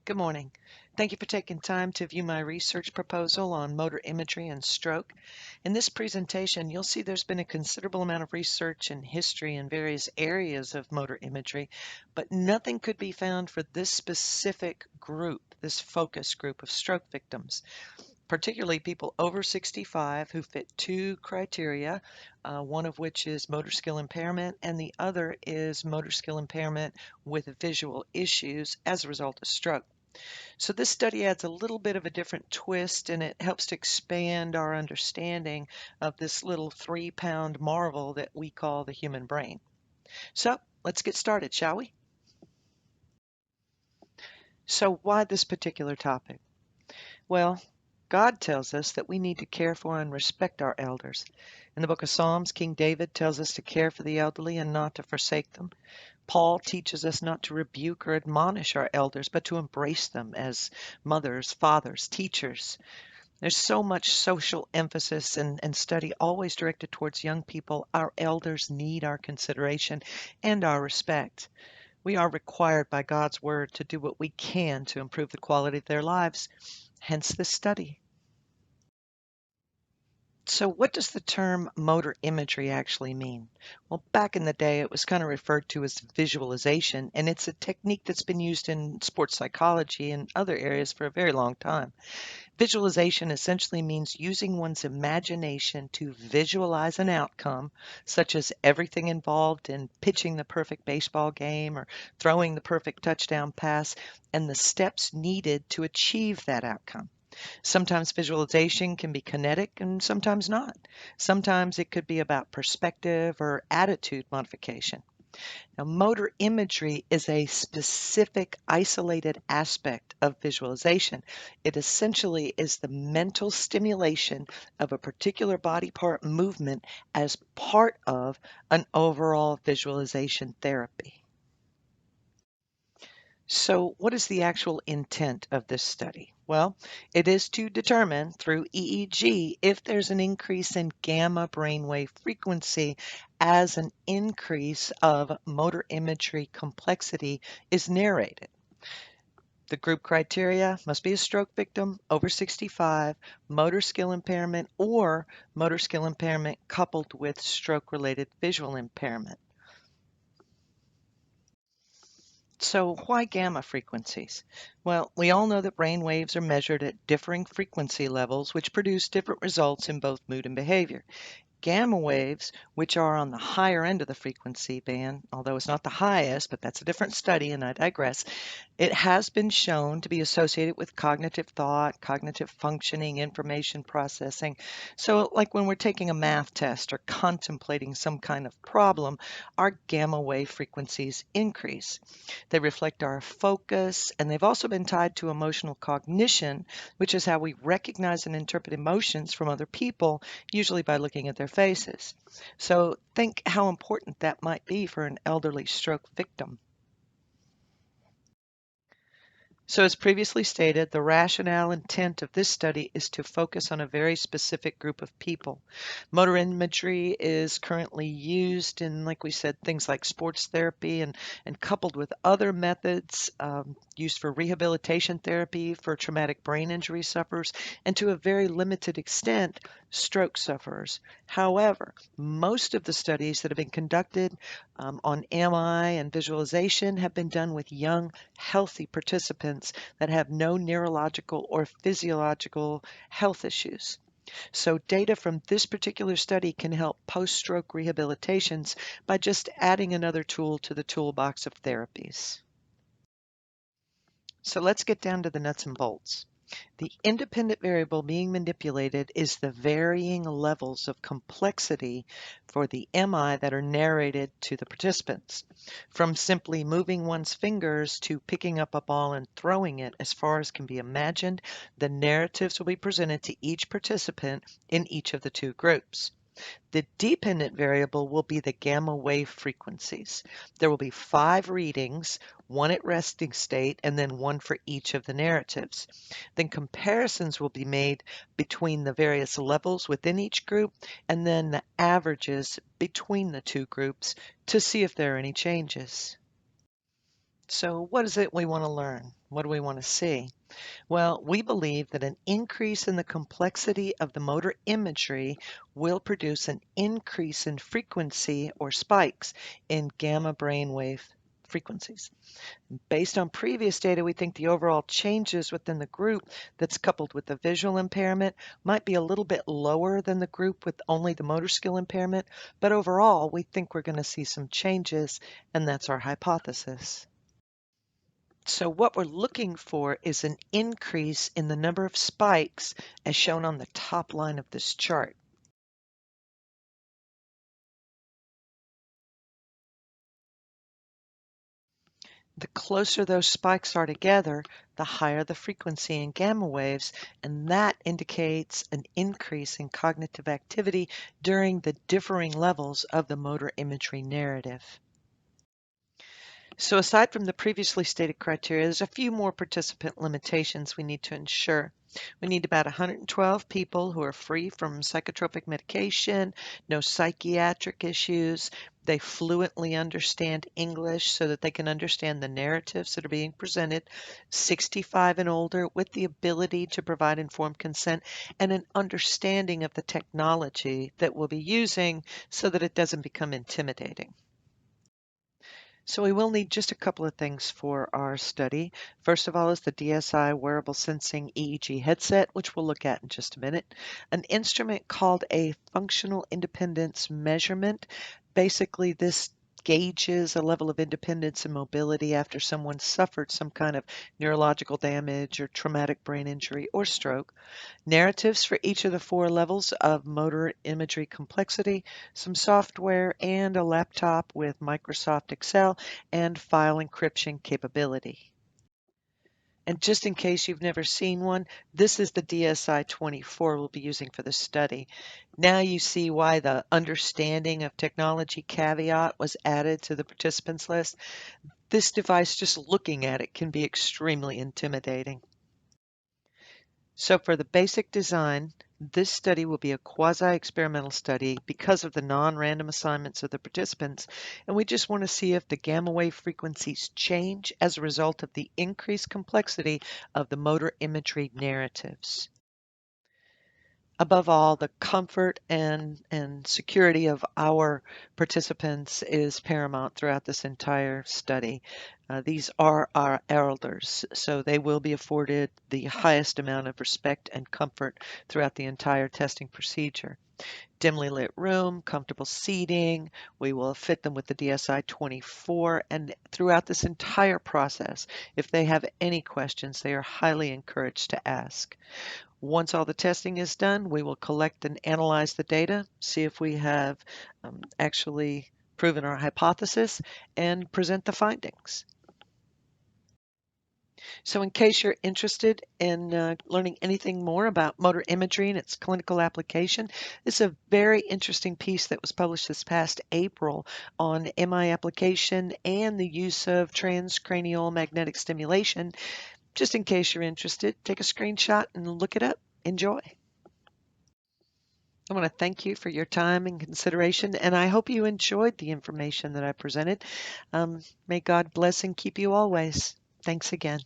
Good morning. Thank you for taking time to view my research proposal on motor imagery and stroke. In this presentation, you'll see there's been a considerable amount of research and history in various areas of motor imagery, but nothing could be found for this specific group, this focus group of stroke victims, particularly people over 65 who fit two criteria, one of which is motor skill impairment, and the other is motor skill impairment with visual issues as a result of stroke. So this study adds a little bit of a different twist, and it helps to expand our understanding of this little 3-pound marvel that we call the human brain. So let's get started, shall we? So why this particular topic? Well, God tells us that we need to care for and respect our elders. In the book of Psalms, King David tells us to care for the elderly and not to forsake them. Paul teaches us not to rebuke or admonish our elders, but to embrace them as mothers, fathers, teachers. There's so much social emphasis and study always directed towards young people. Our elders need our consideration and our respect. We are required by God's word to do what we can to improve the quality of their lives, hence this study. So what does the term motor imagery actually mean? Well, back in the day, it was kind of referred to as visualization, and it's a technique that's been used in sports psychology and other areas for a very long time. Visualization essentially means using one's imagination to visualize an outcome, such as everything involved in pitching the perfect baseball game or throwing the perfect touchdown pass, and the steps needed to achieve that outcome. Sometimes visualization can be kinetic and sometimes not. Sometimes it could be about perspective or attitude modification. Now, motor imagery is a specific isolated aspect of visualization. It essentially is the mental stimulation of a particular body part movement as part of an overall visualization therapy. So, what is the actual intent of this study? Well, it is to determine through EEG if there's an increase in gamma brainwave frequency as an increase of motor imagery complexity is narrated. The group criteria must be a stroke victim, over 65, motor skill impairment, or motor skill impairment coupled with stroke-related visual impairment. So why gamma frequencies? Well, we all know that brain waves are measured at differing frequency levels, which produce different results in both mood and behavior. Gamma waves, which are on the higher end of the frequency band, although it's not the highest, but that's a different study and I digress, it has been shown to be associated with cognitive thought, cognitive functioning, information processing. So like when we're taking a math test or contemplating some kind of problem, our gamma wave frequencies increase. They reflect our focus, and they've also been tied to emotional cognition, which is how we recognize and interpret emotions from other people, usually by looking at their faces. So think how important that might be for an elderly stroke victim. So as previously stated, the rationale intent of this study is to focus on a very specific group of people. Motor imagery is currently used in, like we said, things like sports therapy and coupled with other methods used for rehabilitation therapy for traumatic brain injury sufferers and to a very limited extent, stroke sufferers. However, most of the studies that have been conducted on MI and visualization have been done with young, healthy participants that have no neurological or physiological health issues. So data from this particular study can help post-stroke rehabilitations by just adding another tool to the toolbox of therapies. So let's get down to the nuts and bolts. The independent variable being manipulated is the varying levels of complexity for the MI that are narrated to the participants. From simply moving one's fingers to picking up a ball and throwing it as far as can be imagined, the narratives will be presented to each participant in each of the two groups. The dependent variable will be the gamma wave frequencies. There will be 5 readings, one at resting state and then one for each of the narratives. Then comparisons will be made between the various levels within each group and then the averages between the two groups to see if there are any changes. So what is it we want to learn? What do we want to see? Well, we believe that an increase in the complexity of the motor imagery will produce an increase in frequency or spikes in gamma brainwave frequencies. Based on previous data, we think the overall changes within the group that's coupled with the visual impairment might be a little bit lower than the group with only the motor skill impairment, but overall, we think we're going to see some changes, and that's our hypothesis. So what we're looking for is an increase in the number of spikes as shown on the top line of this chart. The closer those spikes are together, the higher the frequency in gamma waves, and that indicates an increase in cognitive activity during the differing levels of the motor imagery narrative. So aside from the previously stated criteria, there's a few more participant limitations we need to ensure. We need about 112 people who are free from psychotropic medication, no psychiatric issues. They fluently understand English so that they can understand the narratives that are being presented, 65 and older with the ability to provide informed consent and an understanding of the technology that we'll be using so that it doesn't become intimidating. So we will need just a couple of things for our study. First of all is the DSI wearable sensing EEG headset, which we'll look at in just a minute. An instrument called a functional independence measurement. Basically, this gauges a level of independence and mobility after someone suffered some kind of neurological damage or traumatic brain injury or stroke. Narratives for each of the four levels of motor imagery complexity, some software, and a laptop with Microsoft Excel and file encryption capability. And just in case you've never seen one, this is the DSI-24 we'll be using for the study. Now you see why the understanding of technology caveat was added to the participants list. This device, just looking at it, can be extremely intimidating. So for the basic design, this study will be a quasi-experimental study because of the non-random assignments of the participants, and we just want to see if the gamma wave frequencies change as a result of the increased complexity of the motor imagery narratives. Above all, the comfort and security of our participants is paramount throughout this entire study. These are our elders, so they will be afforded the highest amount of respect and comfort throughout the entire testing procedure. Dimly lit room, comfortable seating. We will fit them with the DSI-24, and throughout this entire process, if they have any questions, they are highly encouraged to ask. Once all the testing is done, we will collect and analyze the data, see if we have actually proven our hypothesis, and present the findings. So in case you're interested in learning anything more about motor imagery and its clinical application, this is a very interesting piece that was published this past April on MI application and the use of transcranial magnetic stimulation. Just in case you're interested, take a screenshot and look it up. Enjoy. I want to thank you for your time and consideration, and I hope you enjoyed the information that I presented. May God bless and keep you always. Thanks again.